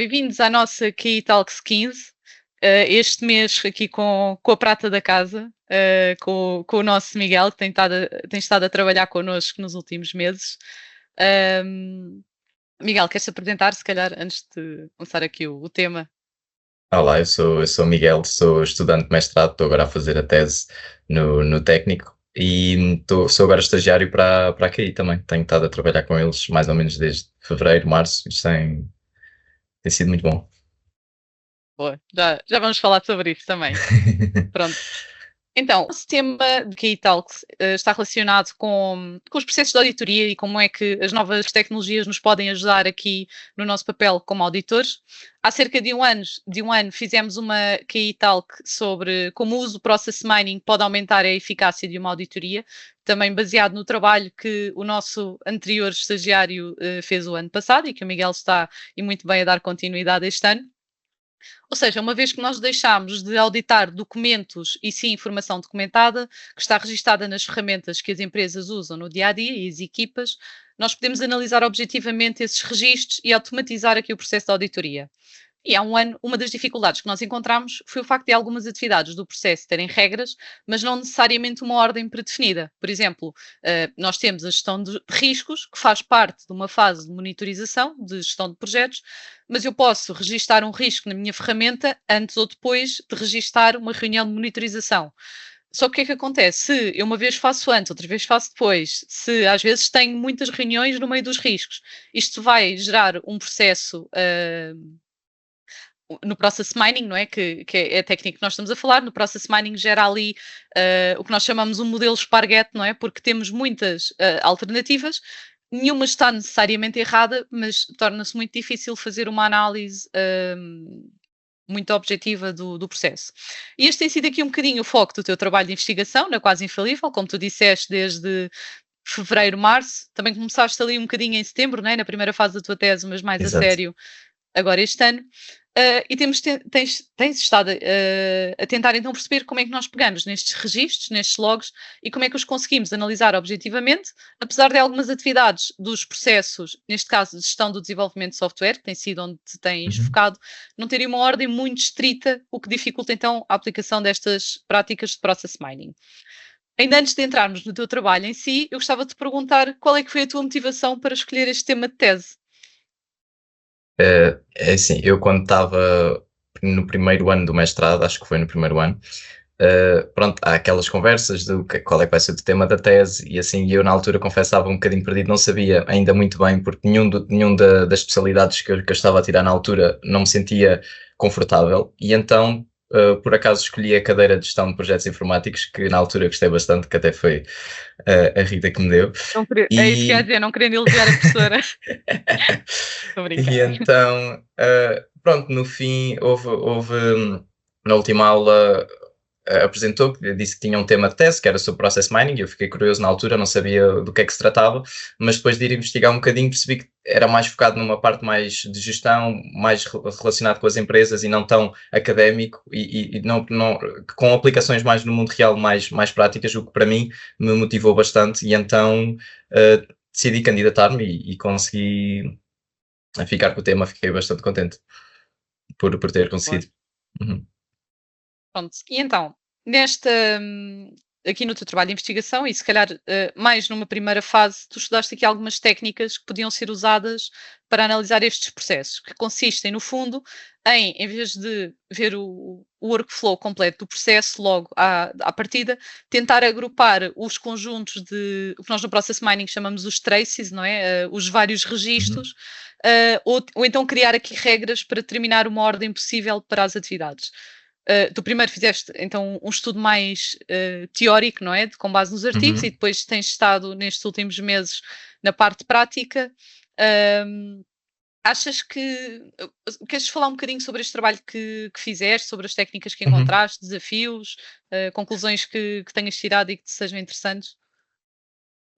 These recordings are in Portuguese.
bem-vindos à nossa KI Talks 15. Este mês aqui com a prata da casa, com o nosso Miguel, que tem estado a trabalhar connosco nos últimos meses. Miguel, queres-te apresentar, se calhar, antes de começar aqui o tema? Olá, eu sou o Miguel, sou estudante de mestrado, estou agora a fazer a tese no técnico e sou agora estagiário para a KI também. Tenho estado a trabalhar com eles mais ou menos desde fevereiro, março. Isto tem sido muito bom. Boa, já vamos falar sobre isso também. Pronto. Então, o tema de KI Talks está relacionado com os processos de auditoria e como é que as novas tecnologias nos podem ajudar aqui no nosso papel como auditores. Há cerca de um ano fizemos uma KI Talk sobre como o uso do Process Mining pode aumentar a eficácia de uma auditoria, também baseado no trabalho que o nosso anterior estagiário fez o ano passado e que o Miguel está e muito bem a dar continuidade este ano. Ou seja, uma vez que nós deixámos de auditar documentos e sim informação documentada, que está registada nas ferramentas que as empresas usam no dia a dia e as equipas, nós podemos analisar objetivamente esses registros e automatizar aqui o processo de auditoria. E há um ano, uma das dificuldades que nós encontramos foi o facto de algumas atividades do processo terem regras, mas não necessariamente uma ordem predefinida. Por exemplo, nós temos a gestão de riscos, que faz parte de uma fase de monitorização, de gestão de projetos, mas eu posso registar um risco na minha ferramenta antes ou depois de registar uma reunião de monitorização. Só que o que é que acontece? Se eu uma vez faço antes, outra vez faço depois, se às vezes tenho muitas reuniões no meio dos riscos, isto vai gerar um processo no Process Mining, não é? Que é a técnica que nós estamos a falar. No Process Mining gera ali o que nós chamamos um modelo esparguete, não é? Porque temos muitas alternativas, nenhuma está necessariamente errada, mas torna-se muito difícil fazer uma análise muito objetiva do processo. E este tem sido aqui um bocadinho o foco do teu trabalho de investigação, na Quase Infalível, como tu disseste, desde fevereiro, março. Também começaste ali um bocadinho em setembro, não é? Na primeira fase da tua tese, mas mais a Exato. sério agora este ano. E tens estado a tentar então perceber como é que nós pegamos nestes registros, nestes logs, e como é que os conseguimos analisar objetivamente, apesar de algumas atividades dos processos, neste caso de gestão do desenvolvimento de software, que tem sido onde te tens Uhum. focado, não terem uma ordem muito estrita, o que dificulta então a aplicação destas práticas de process mining. Ainda antes de entrarmos no teu trabalho em si, eu gostava de te perguntar qual é que foi a tua motivação para escolher este tema de tese. É assim, eu quando estava no primeiro ano do mestrado, acho que foi no primeiro ano, pronto, há aquelas conversas do qual é que vai ser o tema da tese e assim, eu na altura confessava um bocadinho perdido, não sabia ainda muito bem, porque nenhum das especialidades que eu estava a tirar na altura não me sentia confortável e então, por acaso escolhi a cadeira de gestão de projetos informáticos, que na altura gostei bastante, que até foi a Rita que me deu. É isso que ia E dizer, não querendo elogiar a professora. Estou a brincar. E então, pronto, no fim, na última aula, apresentou, que disse que tinha um tema de tese, que era sobre Process Mining, e eu fiquei curioso na altura, não sabia do que é que se tratava, mas depois de ir investigar um bocadinho percebi que era mais focado numa parte mais de gestão, mais relacionado com as empresas e não tão académico, e com aplicações mais no mundo real, mais práticas, o que para mim me motivou bastante, e então decidi candidatar-me e consegui a ficar com o tema, fiquei bastante contente por ter Boa. conseguido. Uhum. Pronto. E então, aqui no teu trabalho de investigação, e se calhar mais numa primeira fase, tu estudaste aqui algumas técnicas que podiam ser usadas para analisar estes processos, que consistem, no fundo, em vez de ver o workflow completo do processo logo à partida, tentar agrupar os conjuntos de o que nós no Process Mining chamamos os traces, não é? Os vários Uhum. registros, ou então criar aqui regras para determinar uma ordem possível para as atividades. Tu primeiro fizeste então um estudo mais teórico, não é? Com base nos artigos, e Uhum. depois tens estado nestes últimos meses na parte prática. Ahm, Achas que. Queres falar um bocadinho sobre este trabalho que fizeste, sobre as técnicas que Uhum. encontraste, desafios, conclusões que tenhas tirado e que te sejam interessantes?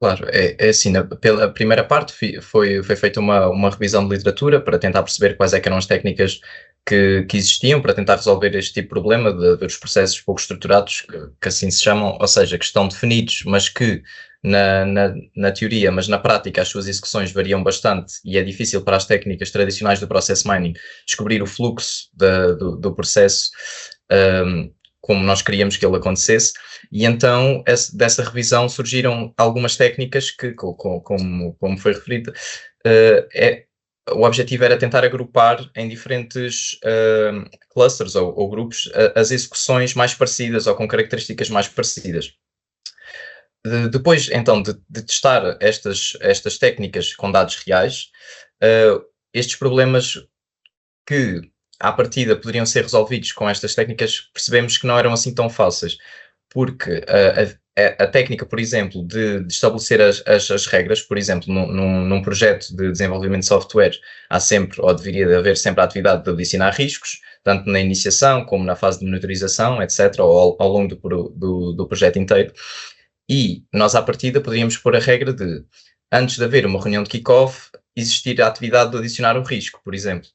Claro, é assim, pela primeira parte foi feita uma revisão de literatura para tentar perceber quais é que eram as técnicas que existiam para tentar resolver este tipo de problema de ver os processos pouco estruturados, que assim se chamam, ou seja, que estão definidos, mas que na teoria, mas na prática as suas execuções variam bastante e é difícil para as técnicas tradicionais do process mining descobrir o fluxo do processo como nós queríamos que ele acontecesse, e então dessa revisão surgiram algumas técnicas que, como foi referido, o objetivo era tentar agrupar em diferentes clusters ou grupos as execuções mais parecidas ou com características mais parecidas. Depois, então, de testar estas técnicas com dados reais, estes problemas que, à partida, poderiam ser resolvidos com estas técnicas, percebemos que não eram assim tão fáceis, porque a técnica, por exemplo, de estabelecer as regras, por exemplo, num projeto de desenvolvimento de software, há sempre, ou deveria de haver sempre a atividade de adicionar riscos, tanto na iniciação como na fase de monitorização, etc., ou ao longo do projeto inteiro. E nós, à partida, poderíamos pôr a regra de, antes de haver uma reunião de kick-off, existir a atividade de adicionar o risco, por exemplo.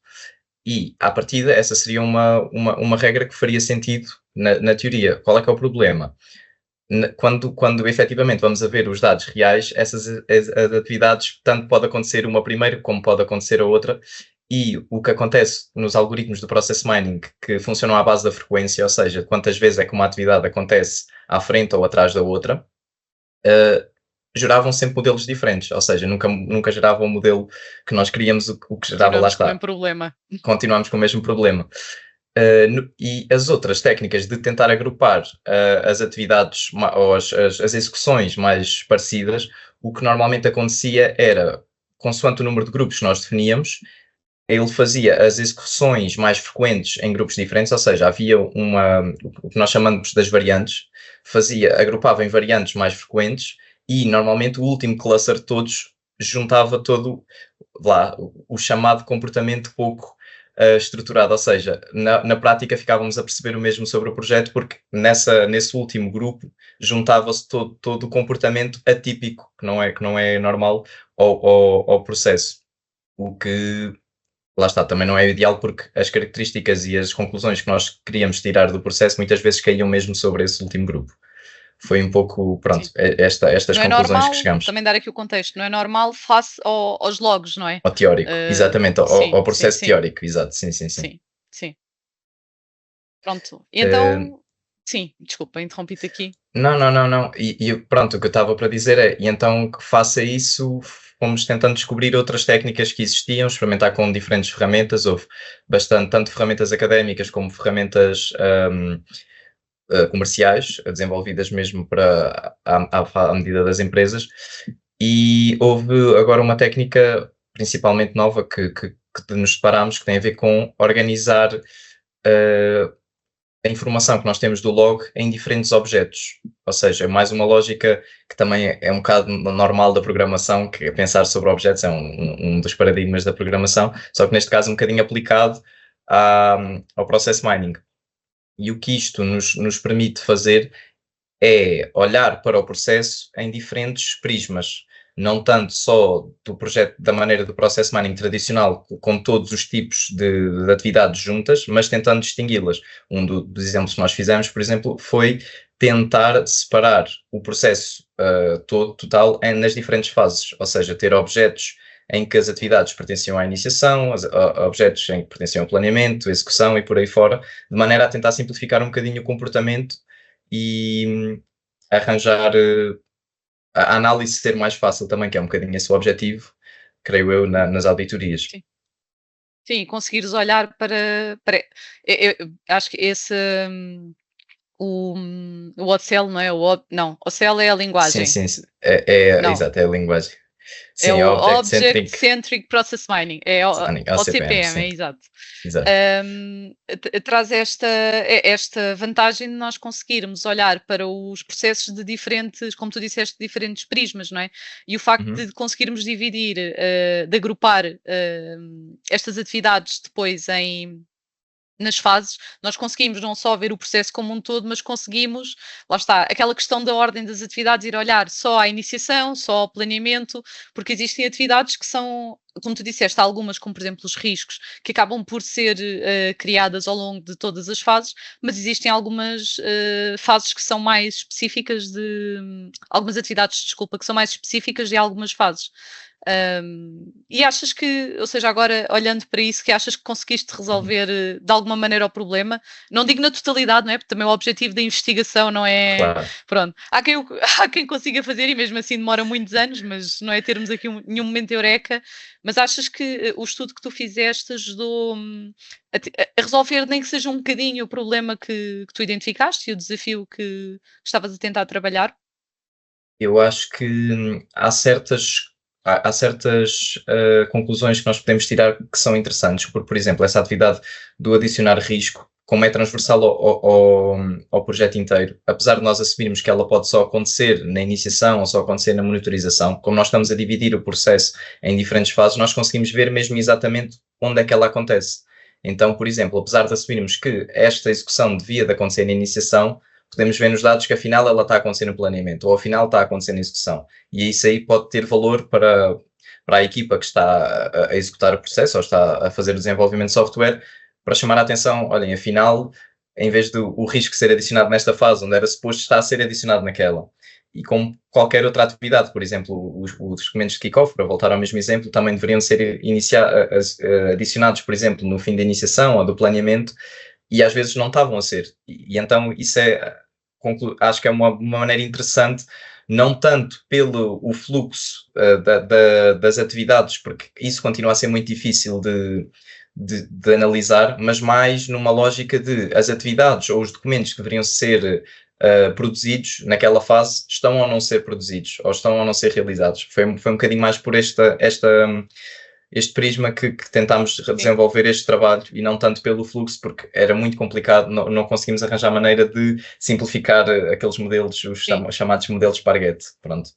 E, à partida, essa seria uma regra que faria sentido na teoria. Qual é que é o problema? Quando efetivamente vamos a ver os dados reais, essas as atividades, tanto pode acontecer uma primeiro, como pode acontecer a outra, e o que acontece nos algoritmos do Process Mining, que funcionam à base da frequência, ou seja, quantas vezes é que uma atividade acontece à frente ou atrás da outra, geravam sempre modelos diferentes, ou seja, nunca gerava um modelo que nós queríamos, o que gerava, lá está. Continuamos com o mesmo problema. E as outras técnicas de tentar agrupar as atividades ou as execuções mais parecidas, o que normalmente acontecia era, consoante o número de grupos que nós definíamos, ele fazia as execuções mais frequentes em grupos diferentes, ou seja, havia o que nós chamamos das variantes, agrupava em variantes mais frequentes e normalmente o último cluster de todos juntava todo lá o chamado comportamento pouco estruturado, ou seja, na prática ficávamos a perceber o mesmo sobre o projeto, porque nesse último grupo juntava-se todo o comportamento atípico, que não é normal ao processo, o que, lá está, também não é o ideal, porque as características e as conclusões que nós queríamos tirar do processo muitas vezes caíam mesmo sobre esse último grupo. Foi um pouco, pronto, estas não conclusões normal, que chegamos. Também dar aqui o contexto, não é normal face aos logs, não é? Ao teórico, exatamente, ao processo teórico, exato, sim. Pronto, então, sim, desculpa, interrompi-te aqui. Não, e pronto, o que eu estava para dizer é, e então que faça isso, fomos tentando descobrir outras técnicas que existiam, experimentar com diferentes ferramentas, houve bastante, tanto ferramentas académicas como ferramentas comerciais, desenvolvidas mesmo à medida das empresas, e houve agora uma técnica principalmente nova que nos deparámos, que tem a ver com organizar a informação que nós temos do log em diferentes objetos, ou seja, é mais uma lógica que também é um bocado normal da programação, que é pensar sobre objetos, é um dos paradigmas da programação, só que neste caso um bocadinho aplicado ao process mining. E o que isto nos permite fazer é olhar para o processo em diferentes prismas, não tanto só do projeto da maneira do process mining tradicional, com todos os tipos de atividades juntas, mas tentando distingui-las. Um dos exemplos que nós fizemos, por exemplo, foi tentar separar o processo total nas diferentes fases, ou seja, ter objetos em que as atividades pertenciam à iniciação, objetos em que pertenciam ao planeamento, execução e por aí fora, de maneira a tentar simplificar um bocadinho o comportamento e arranjar a análise ser mais fácil também, que é um bocadinho esse o objetivo, creio eu, nas auditorias. Sim, conseguires olhar para eu acho que esse, o OCL, não é? Não, OCL é a linguagem. Sim, exato, é a linguagem. Sim, é o Object-Centric Process Mining, é o CPM, é exato. Traz esta vantagem de nós conseguirmos olhar para os processos de diferentes, como tu disseste, diferentes prismas, não é? E o facto de conseguirmos dividir, de agrupar estas atividades depois nas fases, nós conseguimos não só ver o processo como um todo, mas conseguimos, lá está, aquela questão da ordem das atividades, ir olhar só à iniciação, só ao planeamento, porque existem atividades que são como tu disseste, há algumas, como por exemplo os riscos, que acabam por ser criadas ao longo de todas as fases, mas existem algumas fases que são mais específicas algumas atividades, desculpa, que são mais específicas de algumas fases. E achas que, ou seja, agora olhando para isso, que achas que conseguiste Uhum. resolver de alguma maneira o problema? Não digo na totalidade, não é? Porque também o objetivo da investigação não é. Claro. Pronto, há quem consiga fazer e mesmo assim demora muitos anos, mas não é termos aqui nenhum momento eureka. Mas achas que o estudo que tu fizeste ajudou a resolver, nem que seja um bocadinho, o problema que tu identificaste e o desafio que estavas a tentar trabalhar? Eu acho que há certas conclusões que nós podemos tirar que são interessantes, porque, por exemplo, essa atividade do adicionar risco, como é transversal ao projeto inteiro, apesar de nós assumirmos que ela pode só acontecer na iniciação ou só acontecer na monitorização, como nós estamos a dividir o processo em diferentes fases, nós conseguimos ver mesmo exatamente onde é que ela acontece. Então, por exemplo, apesar de assumirmos que esta execução devia de acontecer na iniciação, podemos ver nos dados que afinal ela está a acontecer no planeamento, ou afinal está a acontecer na execução. E isso aí pode ter valor para a equipa que está a executar o processo ou está a fazer o desenvolvimento de software, para chamar a atenção, olhem, afinal, em vez do o risco ser adicionado nesta fase, onde era suposto, está a ser adicionado naquela. E como qualquer outra atividade, por exemplo, os documentos de kick-off, para voltar ao mesmo exemplo, também deveriam ser adicionados, por exemplo, no fim da iniciação ou do planeamento, e às vezes não estavam a ser. E então isso acho que é uma maneira interessante, não tanto pelo o fluxo das atividades, porque isso continua a ser muito difícil de analisar, mas mais numa lógica de as atividades ou os documentos que deveriam ser produzidos naquela fase estão ou não ser produzidos, ou estão ou não ser realizados. Foi um bocadinho mais por este prisma que tentámos Sim, desenvolver este trabalho e não tanto pelo fluxo, porque era muito complicado, não conseguimos arranjar maneira de simplificar aqueles modelos, os sim, chamados modelos Sparghetti. Pronto,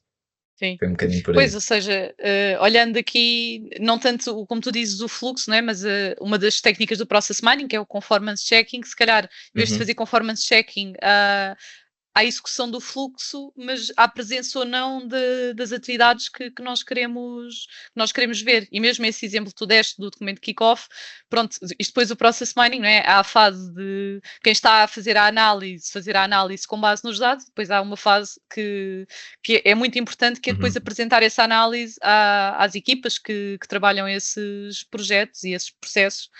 sim. foi um bocadinho por Pois, aí. ou seja, olhando aqui, não tanto como tu dizes o fluxo, não é? Mas uma das técnicas do process mining, que é o conformance checking, se calhar, em vez de Uhum, fazer conformance checking à execução do fluxo, mas à presença ou não das atividades que nós queremos ver. E mesmo esse exemplo que tu deste do documento kick-off, pronto, isto depois o process mining, não é? Há a fase de quem está a fazer a análise com base nos dados, depois há uma fase que é muito importante, que é depois uhum. apresentar essa análise às equipas que trabalham esses projetos e esses processos.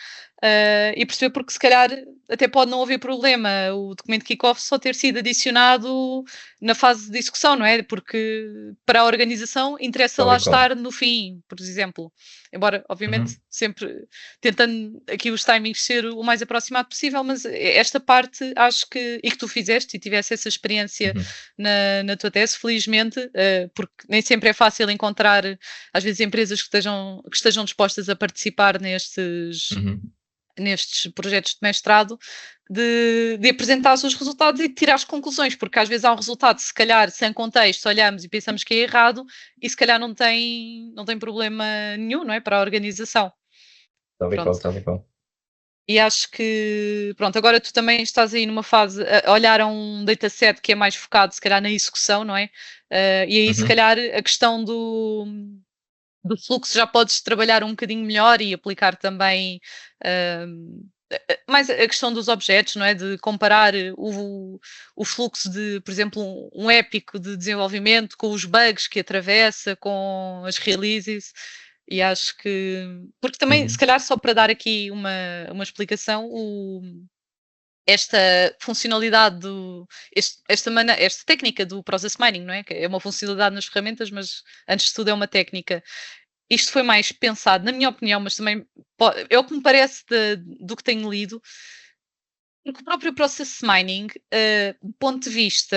E perceber porque se calhar até pode não haver problema o documento kick-off só ter sido adicionado na fase de execução, não é? Porque para a organização interessa Tal lá e qual. estar no fim, por exemplo. Embora, obviamente, Uhum, sempre tentando aqui os timings ser o mais aproximado possível, mas esta parte acho e que tu fizeste e tivesse essa experiência uhum, na tua tese, felizmente, porque nem sempre é fácil encontrar, às vezes, empresas que estejam dispostas a participar uhum. nestes projetos de mestrado, de apresentar os resultados e de tirar as conclusões, porque às vezes há um resultado, se calhar, sem contexto, olhamos e pensamos que é errado, e se calhar não tem problema nenhum, não é? Para a organização. Tal e Pronto. qual, tal e qual. E acho que, pronto, agora tu também estás aí numa fase a olhar a um dataset que é mais focado, se calhar, na execução, não é? E aí, se Uhum. calhar, a questão do fluxo já podes trabalhar um bocadinho melhor e aplicar também mais a questão dos objetos, não é? De comparar o fluxo de, por exemplo, um épico de desenvolvimento com os bugs que atravessa, com as releases. E acho que. Porque também, se Uhum. calhar, só para dar aqui uma explicação, esta funcionalidade esta técnica do process mining, não é? Que é uma funcionalidade nas ferramentas, mas antes de tudo é uma técnica. Isto foi mais pensado, na minha opinião, mas também é o que me parece do que tenho lido, porque o próprio process mining, do ponto de vista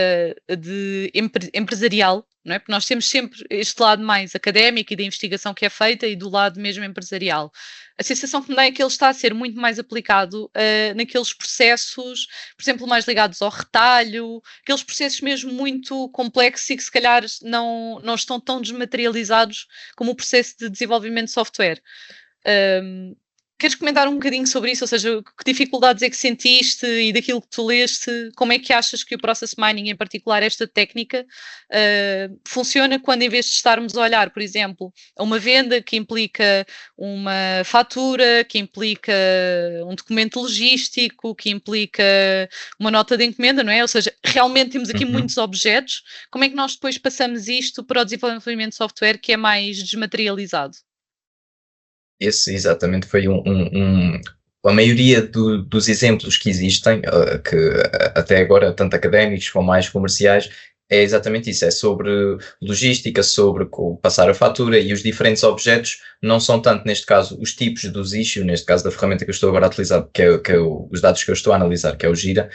de empresarial, não é? Porque nós temos sempre este lado mais académico e da investigação que é feita e do lado mesmo empresarial. A sensação que me dá é que ele está a ser muito mais aplicado naqueles processos, por exemplo, mais ligados ao retalho, aqueles processos mesmo muito complexos e que se calhar não estão tão desmaterializados como o processo de desenvolvimento de software. Queres comentar um bocadinho sobre isso? Ou seja, que dificuldades é que sentiste e daquilo que tu leste, como é que achas que o Process Mining, em particular esta técnica, funciona quando em vez de estarmos a olhar, por exemplo, a uma venda que implica uma fatura, que implica um documento logístico, que implica uma nota de encomenda, não é? Ou seja, realmente temos aqui muitos objetos. Como é que nós depois passamos isto para o desenvolvimento de software que é mais desmaterializado? Esse exatamente foi a maioria dos exemplos que existem, que até agora, tanto académicos como mais comerciais, é exatamente isso, é sobre logística, sobre passar a fatura, e os diferentes objetos não são tanto, neste caso, os tipos dos issues, neste caso da ferramenta que eu estou agora a utilizar, que é os dados que eu estou a analisar, que é o Gira,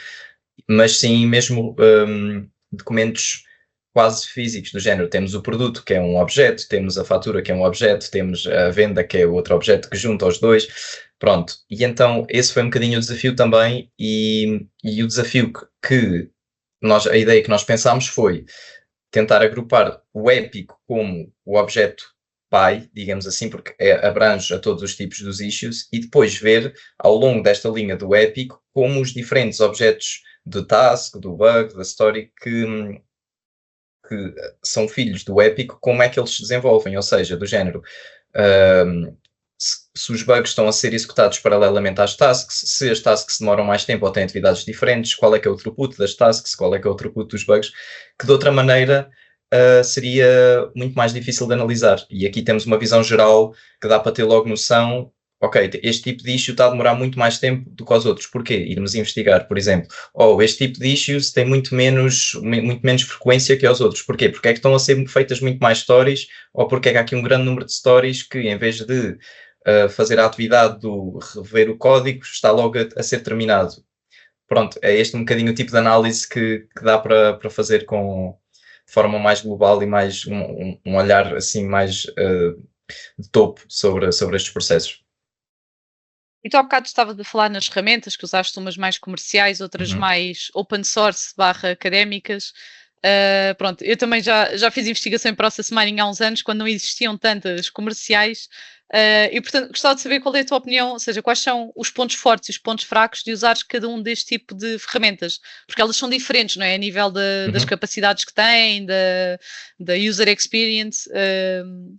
mas sim mesmo documentos quase físicos, do género, temos o produto, que é um objeto, temos a fatura, que é um objeto, temos a venda, que é outro objeto que junta os dois, pronto. E então esse foi um bocadinho o desafio também, e o desafio a ideia que nós pensámos foi tentar agrupar o épico como o objeto pai, digamos assim, porque abrange a todos os tipos dos issues, e depois ver ao longo desta linha do épico como os diferentes objetos do task, do bug, da story que são filhos do épico, como é que eles se desenvolvem, ou seja, do género, se os bugs estão a ser executados paralelamente às tasks, se as tasks demoram mais tempo ou têm atividades diferentes, qual é que é o throughput das tasks, qual é que é o throughput dos bugs, que de outra maneira seria muito mais difícil de analisar. E aqui temos uma visão geral que dá para ter logo noção, ok, este tipo de issue está a demorar muito mais tempo do que os outros. Porquê? Irmos investigar, por exemplo, este tipo de issues tem muito menos frequência que os outros. Porquê? Porque é que estão a ser feitas muito mais stories, ou porque é que há aqui um grande número de stories que, em vez de fazer a atividade do rever o código, está logo a ser terminado. Pronto, é este um bocadinho o tipo de análise que dá para fazer de forma mais global e mais um olhar assim mais de topo sobre estes processos. E tu há bocado estavas a falar nas ferramentas, que usaste umas mais comerciais, outras mais open source / académicas. Pronto, eu também já fiz investigação em Process Mining há uns anos, quando não existiam tantas comerciais, e portanto gostava de saber qual é a tua opinião, ou seja, quais são os pontos fortes e os pontos fracos de usares cada um deste tipo de ferramentas, porque elas são diferentes, não é? A nível das capacidades que têm, da user experience,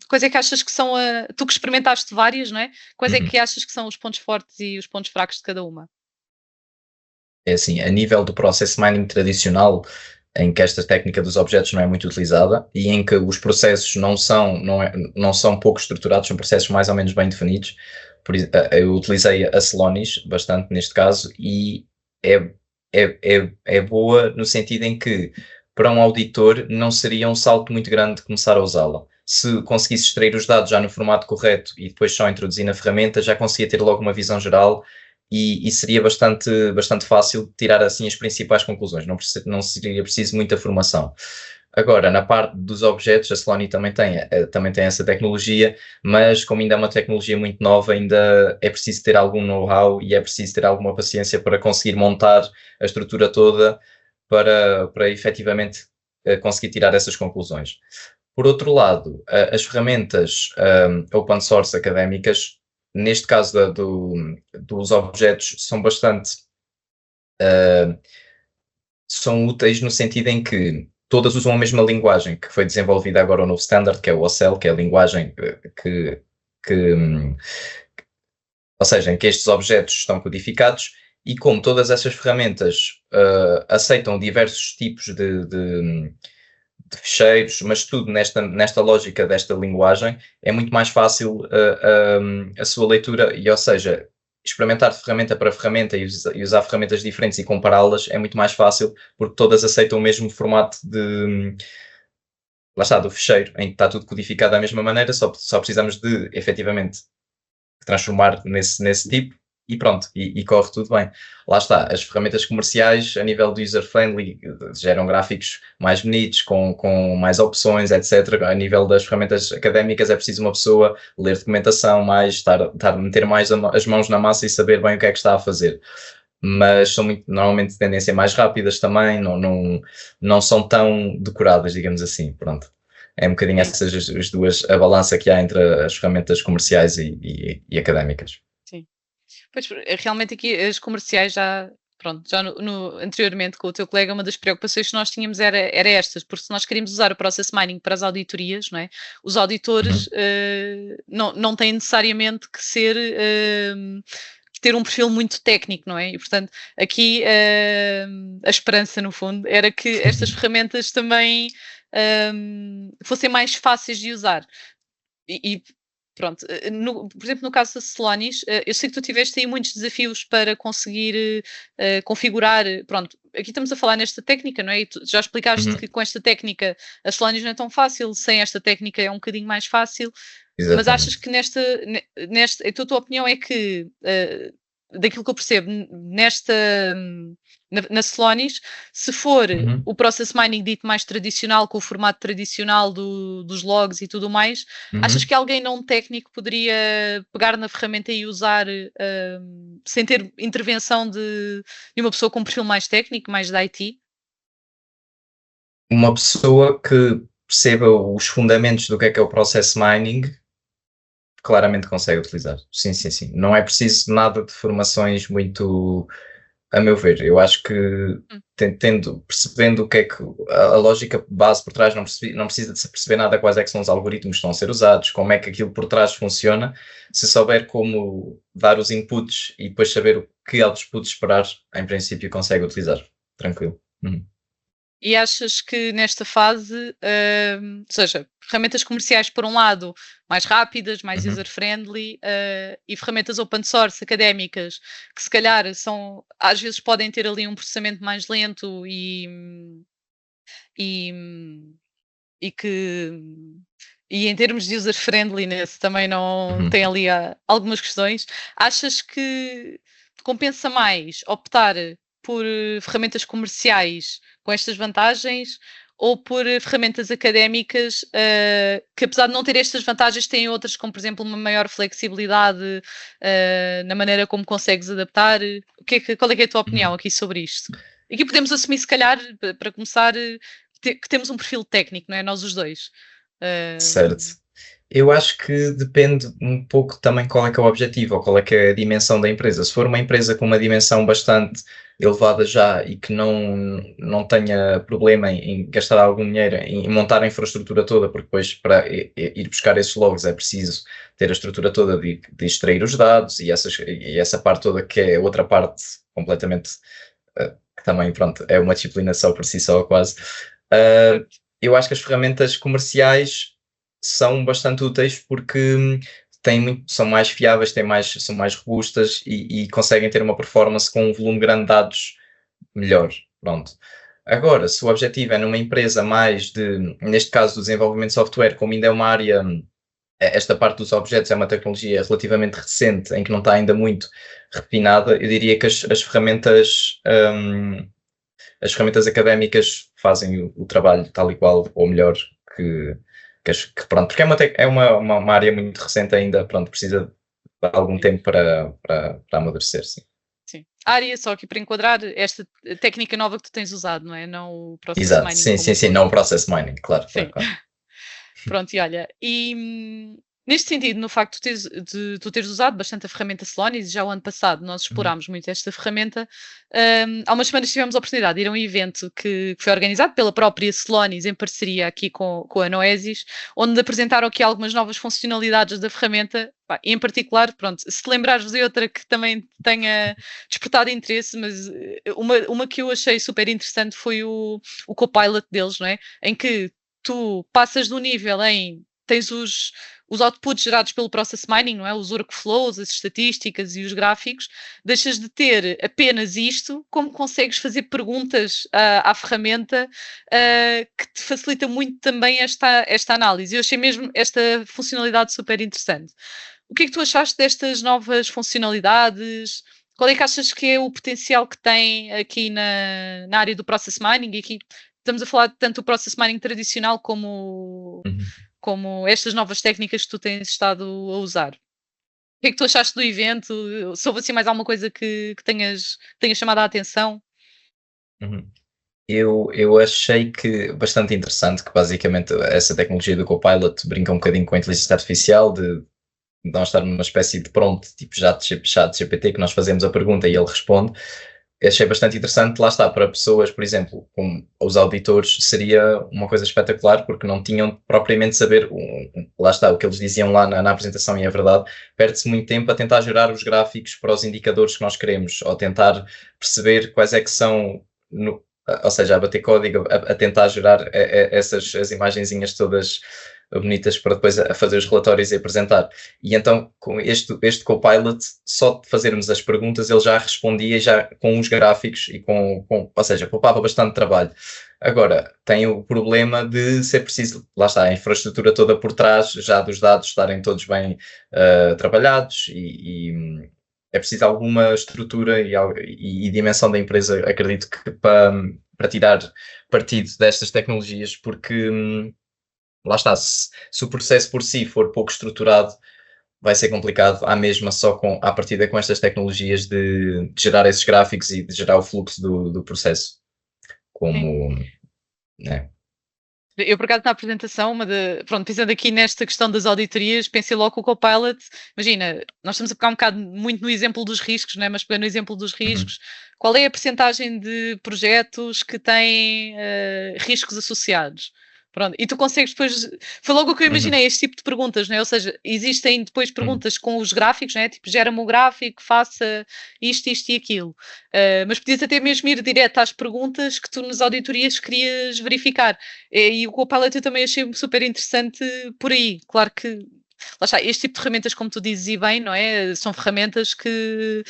quais é que achas que são, tu que experimentaste várias, não é? Quais é que achas que são os pontos fortes e os pontos fracos de cada uma? É assim, a nível do process mining tradicional, em que esta técnica dos objetos não é muito utilizada e em que os processos não são pouco estruturados, são processos mais ou menos bem definidos. Eu utilizei a Celonis bastante neste caso, e é boa no sentido em que, para um auditor, não seria um salto muito grande começar a usá-la. Se conseguisse extrair os dados já no formato correto e depois só introduzir na ferramenta, já conseguia ter logo uma visão geral. E seria bastante fácil tirar assim as principais conclusões, não seria preciso muita formação. Agora, na parte dos objetos, a Celonis também tem essa tecnologia, mas como ainda é uma tecnologia muito nova, ainda é preciso ter algum know-how e é preciso ter alguma paciência para conseguir montar a estrutura toda para efetivamente conseguir tirar essas conclusões. Por outro lado, as ferramentas open source académicas, neste caso dos objetos, são bastante são úteis no sentido em que todas usam a mesma linguagem que foi desenvolvida agora o novo standard, que é o OCL, que é a linguagem ou seja, em que estes objetos estão codificados, e como todas essas ferramentas aceitam diversos tipos de ficheiros, mas tudo nesta lógica desta linguagem, é muito mais fácil a sua leitura, e ou seja, experimentar de ferramenta para ferramenta e usar ferramentas diferentes e compará-las é muito mais fácil, porque todas aceitam o mesmo formato lá está, do ficheiro, em que está tudo codificado da mesma maneira, só precisamos de, efetivamente, transformar nesse tipo, e pronto, e corre tudo bem. Lá está, as ferramentas comerciais, a nível do user-friendly, geram gráficos mais bonitos, com mais opções, etc. A nível das ferramentas académicas é preciso uma pessoa ler documentação, meter mais as mãos na massa e saber bem o que é que está a fazer. Mas são normalmente de tendência mais rápidas também, não são tão decoradas, digamos assim, pronto. É um bocadinho essas as duas, a balança que há entre as ferramentas comerciais e académicas. Sim. Pois, realmente aqui as comerciais já, pronto, já anteriormente com o teu colega, uma das preocupações que nós tínhamos era estas, porque se nós queríamos usar o Process Mining para as auditorias, não é? Os auditores Uhum. não têm necessariamente que ser ter um perfil muito técnico, não é? E portanto, aqui a esperança, no fundo, era que estas ferramentas também fossem mais fáceis de usar. E pronto, por exemplo, no caso da Celonis, eu sei que tu tiveste aí muitos desafios para conseguir configurar. Pronto, aqui estamos a falar nesta técnica, não é? E tu já explicaste Uhum. que com esta técnica a Celonis não é tão fácil, sem esta técnica é um bocadinho mais fácil. Mas achas Exatamente. que a tua opinião é que, daquilo que eu percebo, na Celonis, se for Uhum. o process mining dito mais tradicional, com o formato tradicional dos logs e tudo mais, achas Uhum. que alguém não técnico poderia pegar na ferramenta e usar sem ter intervenção de uma pessoa com um perfil mais técnico, mais de IT? Uma pessoa que perceba os fundamentos do que é o process mining, claramente consegue utilizar. Sim, sim, sim. Não é preciso nada de formações muito, a meu ver. Eu acho que Hum. percebendo o que é que a lógica base por trás, não precisa de se perceber nada quais é que são os algoritmos que estão a ser usados, como é que aquilo por trás funciona. Se souber como dar os inputs e depois saber o que outputs esperar, em princípio consegue utilizar. Tranquilo. Uhum. E achas que nesta fase, ou seja, ferramentas comerciais por um lado mais rápidas, mais Uhum. user-friendly, e ferramentas open source académicas que se calhar são, às vezes podem ter ali um processamento mais lento e, e que e em termos de user-friendliness também não Uhum. tem ali algumas questões. Achas que compensa mais optar por ferramentas comerciais com estas vantagens ou por ferramentas académicas que, apesar de não ter estas vantagens, têm outras, como por exemplo uma maior flexibilidade na maneira como consegues adaptar? Qual é que é a tua opinião Uhum. aqui sobre isto? Aqui podemos assumir, se calhar, para começar, que temos um perfil técnico, não é? Nós os dois. Certo. Hum, Eu acho que depende um pouco também qual é que é o objetivo ou qual é que é a dimensão da empresa. Se for uma empresa com uma dimensão bastante elevada já e que não tenha problema em gastar algum dinheiro em montar a infraestrutura toda, porque depois para ir buscar esses logs é preciso ter a estrutura toda de extrair os dados e essa parte toda que é outra parte completamente que também, pronto, é uma disciplina só por si só quase. Uh, eu acho que as ferramentas comerciais são bastante úteis porque são mais fiáveis, são mais robustas e conseguem ter uma performance com um volume grande de dados melhor. Pronto. Agora, se o objetivo é numa empresa mais neste caso, do desenvolvimento de software, como ainda é uma área, esta parte dos objetos é uma tecnologia relativamente recente, em que não está ainda muito refinada, eu diria que as ferramentas académicas fazem o trabalho tal e qual, ou melhor, que, que pronto, porque é uma área muito recente ainda, pronto, precisa de algum sim, tempo para amadurecer, sim. sim. Área, só aqui para enquadrar esta técnica nova que tu tens usado, não é? Não o process Exato, mining sim, como sim, um sim, todo. não o process mining, claro, claro, Sim. claro. Pronto, e olha, neste sentido, no facto de tu teres usado bastante a ferramenta Celonis, e já o ano passado nós Uhum, explorámos muito esta ferramenta, há umas semanas tivemos a oportunidade de ir a um evento que foi organizado pela própria Celonis, em parceria aqui com a Noesis, onde apresentaram aqui algumas novas funcionalidades da ferramenta, pá, e em particular, pronto, se te lembrares de outra que também tenha despertado interesse, mas uma que eu achei super interessante foi o Copilot deles, não é? Em que tu passas do nível em tens os outputs gerados pelo process mining, não é? Os workflows, as estatísticas e os gráficos, deixas de ter apenas isto, como consegues fazer perguntas à ferramenta que te facilita muito também esta análise. Eu achei mesmo esta funcionalidade super interessante. O que é que tu achaste destas novas funcionalidades? Qual é que achas que é o potencial que tem aqui na área do process mining? E aqui estamos a falar tanto do process mining tradicional uhum. como estas novas técnicas que tu tens estado a usar. O que é que tu achaste do evento? Se houve assim mais alguma coisa que tenha chamado a atenção? Uhum. Eu achei que bastante interessante que basicamente essa tecnologia do Copilot brinca um bocadinho com a inteligência artificial, nós estarmos numa espécie de prompt, tipo chat GPT, que nós fazemos a pergunta e ele responde. Achei bastante interessante, lá está, para pessoas, por exemplo, como os auditores, seria uma coisa espetacular, porque não tinham propriamente de saber, lá está, o que eles diziam lá na apresentação, e é verdade, perde-se muito tempo a tentar gerar os gráficos para os indicadores que nós queremos, ou tentar perceber quais é que são, ou seja, a bater código, a tentar gerar essas as imagenzinhas todas bonitas para depois a fazer os relatórios e apresentar. E então, com este Copilot, só de fazermos as perguntas, ele já respondia já com os gráficos e ou seja, poupava bastante trabalho. Agora, tem o problema de ser preciso, lá está, a infraestrutura toda por trás, já dos dados estarem todos bem trabalhados e é preciso alguma estrutura e dimensão da empresa, acredito que para tirar partido destas tecnologias, porque lá está, se o processo por si for pouco estruturado, vai ser complicado à mesma só à partida com estas tecnologias de gerar esses gráficos e de gerar o fluxo do processo. Como, né? Eu, por acaso, na apresentação, pronto, pensando aqui nesta questão das auditorias, pensei logo com o Copilot. Imagina, nós estamos a pegar um bocado muito no exemplo dos riscos, né? Mas pegando no exemplo dos riscos, qual é a percentagem de projetos que têm riscos associados? Pronto, e tu consegues depois. Foi logo o que eu imaginei, este tipo de perguntas, né? Ou seja, existem depois perguntas com os gráficos, né? Tipo, gera-me um gráfico, faça isto, isto e aquilo. Mas podias até mesmo ir direto às perguntas que tu nas auditorias querias verificar. E o Copilot eu também achei super interessante por aí. Claro que, lá está, este tipo de ferramentas, como tu dizes e bem, não é? São ferramentas que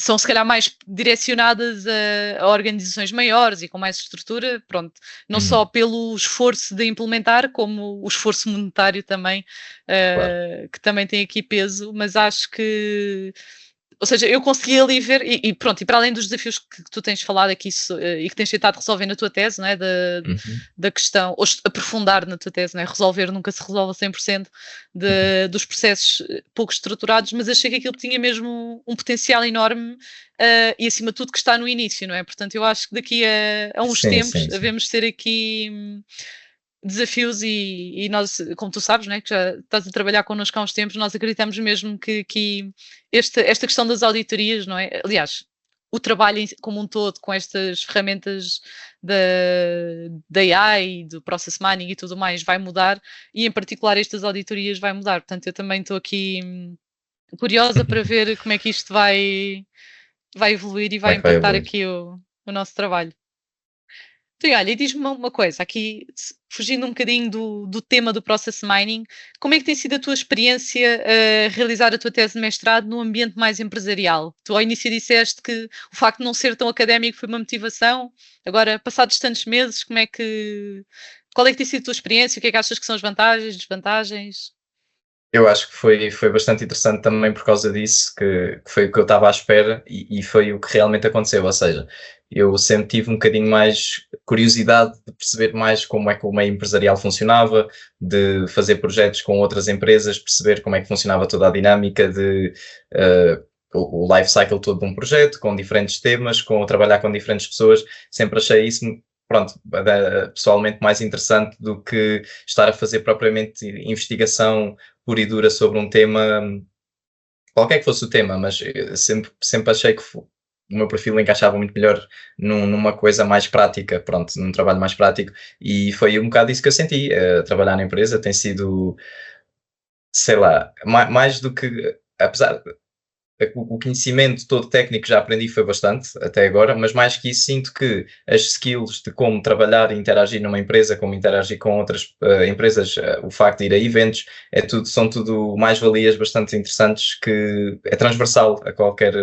são se calhar mais direcionadas a organizações maiores e com mais estrutura, pronto, não só pelo esforço de implementar, como o esforço monetário também, Claro. que também tem aqui peso, mas acho que, ou seja, eu consegui ali ver, e pronto, e para além dos desafios que tu tens falado aqui e que tens tentado resolver na tua tese, não é? Da questão, ou aprofundar na tua tese, não é? Resolver nunca se resolve a 100% dos processos pouco estruturados, mas achei que aquilo tinha mesmo um potencial enorme e acima de tudo que está no início, não é? Portanto, eu acho que daqui a uns Sim, tempos sim, sim. devemos ter aqui desafios e nós, como tu sabes, né, que já estás a trabalhar connosco há uns tempos, nós acreditamos mesmo que esta questão das auditorias, não é? Aliás, o trabalho como um todo com estas ferramentas da AI, do Process Mining e tudo mais vai mudar e em particular estas auditorias vai mudar. Portanto, eu também estou aqui curiosa para ver como é que isto vai evoluir e Como vai é que vai impactar evoluir? aqui o nosso trabalho. Então, olha, e diz-me uma coisa, aqui fugindo um bocadinho do tema do Process Mining, como é que tem sido a tua experiência a realizar a tua tese de mestrado num ambiente mais empresarial? Tu ao início disseste que o facto de não ser tão académico foi uma motivação, agora, passados tantos meses, qual é que tem sido a tua experiência? O que é que achas que são as vantagens, desvantagens? Eu acho que foi bastante interessante também por causa disso, que foi o que eu estava à espera e foi o que realmente aconteceu. Ou seja, eu sempre tive um bocadinho mais curiosidade de perceber mais como é que o meio empresarial funcionava, de fazer projetos com outras empresas, perceber como é que funcionava toda a dinâmica de o life cycle todo de um projeto, com diferentes temas, com trabalhar com diferentes pessoas. Sempre achei isso, pronto, pessoalmente mais interessante do que estar a fazer propriamente investigação pura e dura sobre um tema, qualquer que fosse o tema, mas sempre achei que o meu perfil encaixava muito melhor numa coisa mais prática, pronto, num trabalho mais prático, e foi um bocado isso que eu senti. Trabalhar na empresa tem sido, sei lá, mais do que, apesar, o conhecimento todo técnico já aprendi foi bastante até agora, mas mais que isso sinto que as skills de como trabalhar e interagir numa empresa, como interagir com outras empresas, o facto de ir a eventos, são tudo mais-valias bastante interessantes que é transversal a qualquer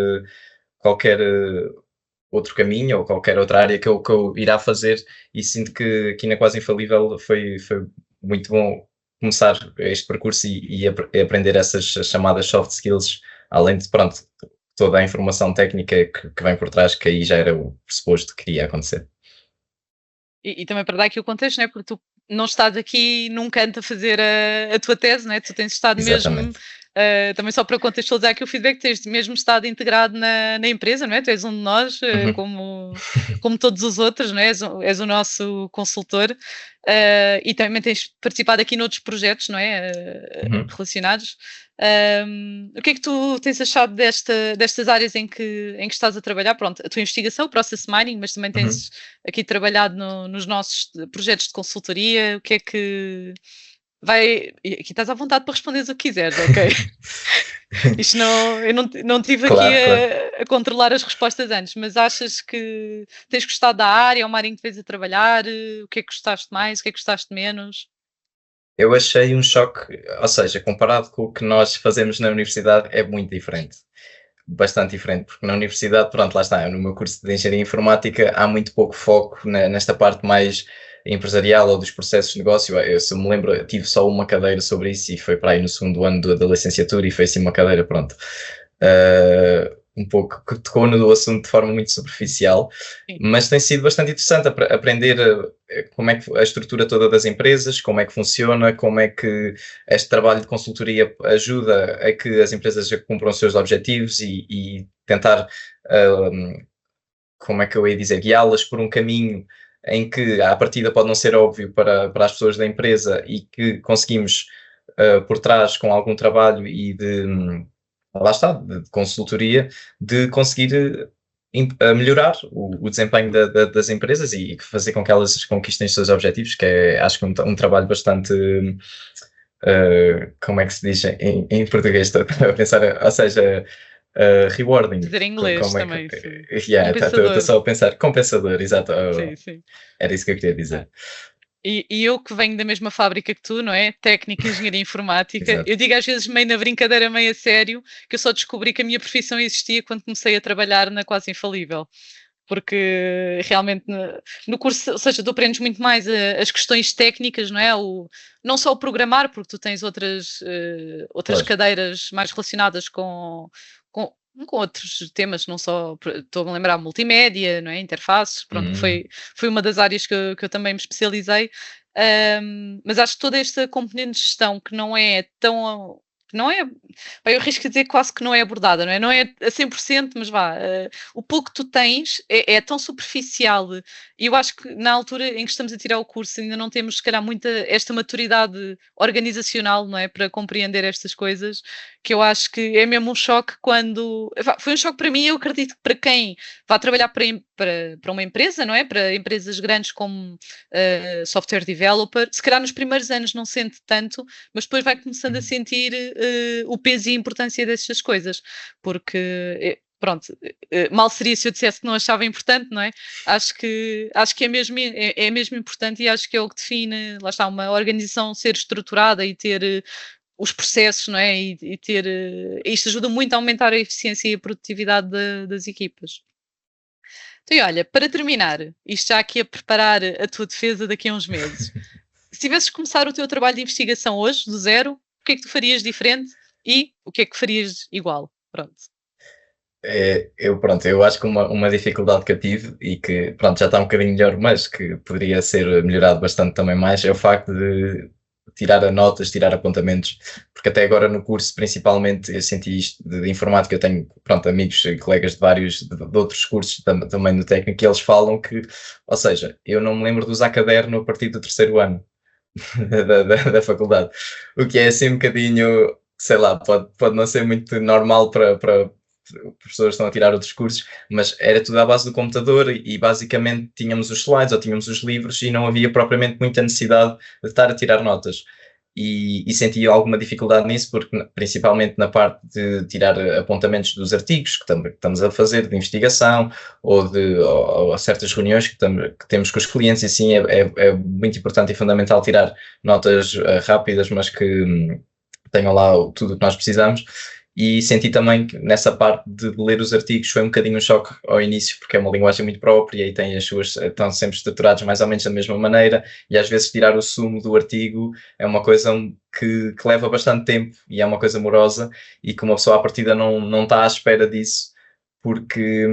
outro caminho ou qualquer outra área que eu irá fazer, e sinto que aqui na Quase Infalível foi muito bom começar este percurso e aprender essas chamadas soft skills, além de, pronto, toda a informação técnica que vem por trás, que aí já era o pressuposto que iria acontecer. E também para dar aqui o contexto, não é? Porque tu não estás aqui num canto a fazer a tua tese, não é? Tu tens estado mesmo Exatamente. também só para contextualizar aqui o feedback, tens mesmo estado integrado na empresa, não é? Tu és um de nós, como todos os outros, não é? És o nosso consultor. E também tens participado aqui noutros projetos, não é? Relacionados. O que é que tu tens achado destas áreas em que estás a trabalhar? Pronto, a tua investigação, o Process Mining, mas também tens aqui trabalhado nos nossos projetos de consultoria. O que é que vai... Aqui estás à vontade para responderes o que quiseres, ok? Isto não, eu não tive Claro, aqui claro. a controlar as respostas antes, mas achas que tens gostado da área, é uma área em que te vês a trabalhar? O que é que gostaste mais, o que é que gostaste menos? Eu achei um choque, ou seja, comparado com o que nós fazemos na universidade, é muito diferente. Bastante diferente, porque na universidade, pronto, lá está, no meu curso de Engenharia Informática há muito pouco foco nesta parte mais empresarial ou dos processos de negócio. Eu, se me lembro, eu tive só uma cadeira sobre isso e foi para aí no segundo ano da licenciatura e foi assim uma cadeira, pronto. Um pouco que tocou no assunto de forma muito superficial, mas tem sido bastante interessante aprender como é que a estrutura toda das empresas, como é que funciona, como é que este trabalho de consultoria ajuda a que as empresas cumpram os seus objetivos e tentar, como é que eu ia dizer, guiá-las por um caminho em que à partida pode não ser óbvio para as pessoas da empresa e que conseguimos por trás com algum trabalho e lá está, de consultoria, de conseguir melhorar o desempenho das empresas e fazer com que elas conquistem os seus objetivos, que é, acho que um trabalho bastante, como é que se diz em português, estou a pensar, ou seja, rewarding. Dizer em inglês como também, estou só a pensar, compensador, exato, sim. Era isso que eu queria dizer. E eu que venho da mesma fábrica que tu, não é? Técnica em Engenharia Informática. Eu digo às vezes meio na brincadeira, meio a sério, que eu só descobri que a minha profissão existia quando comecei a trabalhar na Quase Infalível. Porque realmente no curso, ou seja, tu aprendes muito mais as questões técnicas, não é? Não só o programar, porque tu tens outras Claro. cadeiras mais relacionadas com outros temas, não só, estou a lembrar, multimédia, não é? Interfaces, pronto, foi uma das áreas que eu também me especializei, mas acho que toda esta componente de gestão que não é tão, bem, eu arrisco a dizer quase que não é abordada, não é? Não é a 100%, mas vá, o pouco que tu tens é tão superficial e eu acho que na altura em que estamos a tirar o curso ainda não temos, se calhar, muita esta maturidade organizacional, não é? Para compreender estas coisas, que eu acho que é mesmo um choque quando... Foi um choque para mim, eu acredito que para quem vai trabalhar para uma empresa, não é? Para empresas grandes como software developer, se calhar nos primeiros anos não sente tanto, mas depois vai começando a sentir o peso e a importância destas coisas, porque... Pronto, mal seria se eu dissesse que não achava importante, não é? Acho que é mesmo importante e acho que é o que define, lá está, uma organização ser estruturada e ter os processos, não é? E ter. Isto ajuda muito a aumentar a eficiência e a produtividade das equipas. Então, e olha, para terminar, isto já aqui a preparar a tua defesa daqui a uns meses, se tivesses que começar o teu trabalho de investigação hoje, do zero, o que é que tu farias diferente e o que é que farias igual? Pronto. Eu acho que uma dificuldade que eu tive e que pronto, já está um bocadinho melhor, mas que poderia ser melhorado bastante também mais, é o facto de tirar notas, tirar apontamentos, porque até agora no curso principalmente eu senti isto de informática, eu tenho pronto, amigos e colegas de outros cursos também no técnico, e eles falam que, ou seja, eu não me lembro de usar caderno a partir do terceiro ano da faculdade, o que é assim um bocadinho, sei lá, pode não ser muito normal para professores estão a tirar outros cursos, mas era tudo à base do computador e basicamente tínhamos os slides ou tínhamos os livros e não havia propriamente muita necessidade de estar a tirar notas. E senti alguma dificuldade nisso, porque principalmente na parte de tirar apontamentos dos artigos que estamos a fazer, de investigação, ou certas reuniões que temos com os clientes, e assim é muito importante e fundamental tirar notas rápidas, mas que tenham lá tudo o que nós precisamos. E senti também que nessa parte de ler os artigos foi um bocadinho um choque ao início, porque é uma linguagem muito própria e tem estão sempre estruturados mais ou menos da mesma maneira, e às vezes tirar o sumo do artigo é uma coisa que leva bastante tempo e é uma coisa morosa, e que uma pessoa à partida não está à espera disso, porque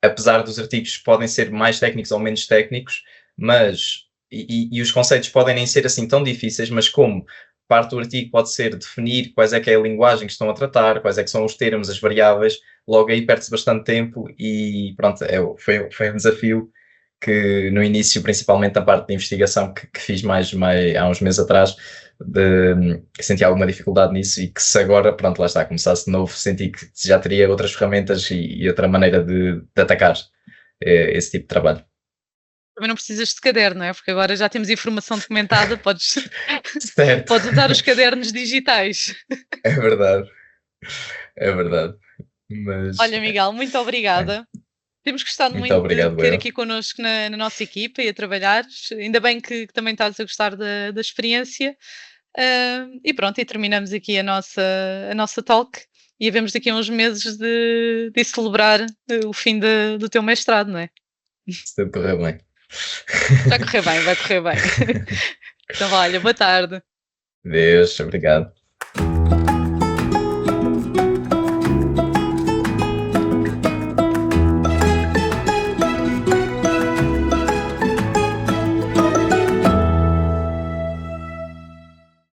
apesar dos artigos podem ser mais técnicos ou menos técnicos, mas e os conceitos podem nem ser assim tão difíceis, mas como parte do artigo pode ser definir quais é que é a linguagem que estão a tratar, quais é que são os termos, as variáveis, logo aí perde-se bastante tempo e pronto, foi um desafio que no início, principalmente na parte de investigação que fiz mais há uns meses atrás, senti alguma dificuldade nisso e que se agora, pronto, lá está, começasse de novo, senti que já teria outras ferramentas e outra maneira de atacar esse tipo de trabalho. Também não precisas de caderno, não é? Porque agora já temos informação documentada, podes Certo, podes usar os cadernos digitais. é verdade, é verdade. Mas, Olha, Miguel, muito bem, obrigada. Temos gostado muito muito de obrigado, ter eu. aqui connosco na nossa equipa e a trabalhar. Ainda bem que também estás a gostar da experiência. E pronto, e terminamos aqui a nossa talk e havemos daqui a uns meses de celebrar o fim do teu mestrado, não é? Se tudo correr bem. Vai correr bem, vai correr bem. Então, vá, olha, boa tarde. Deus, obrigado.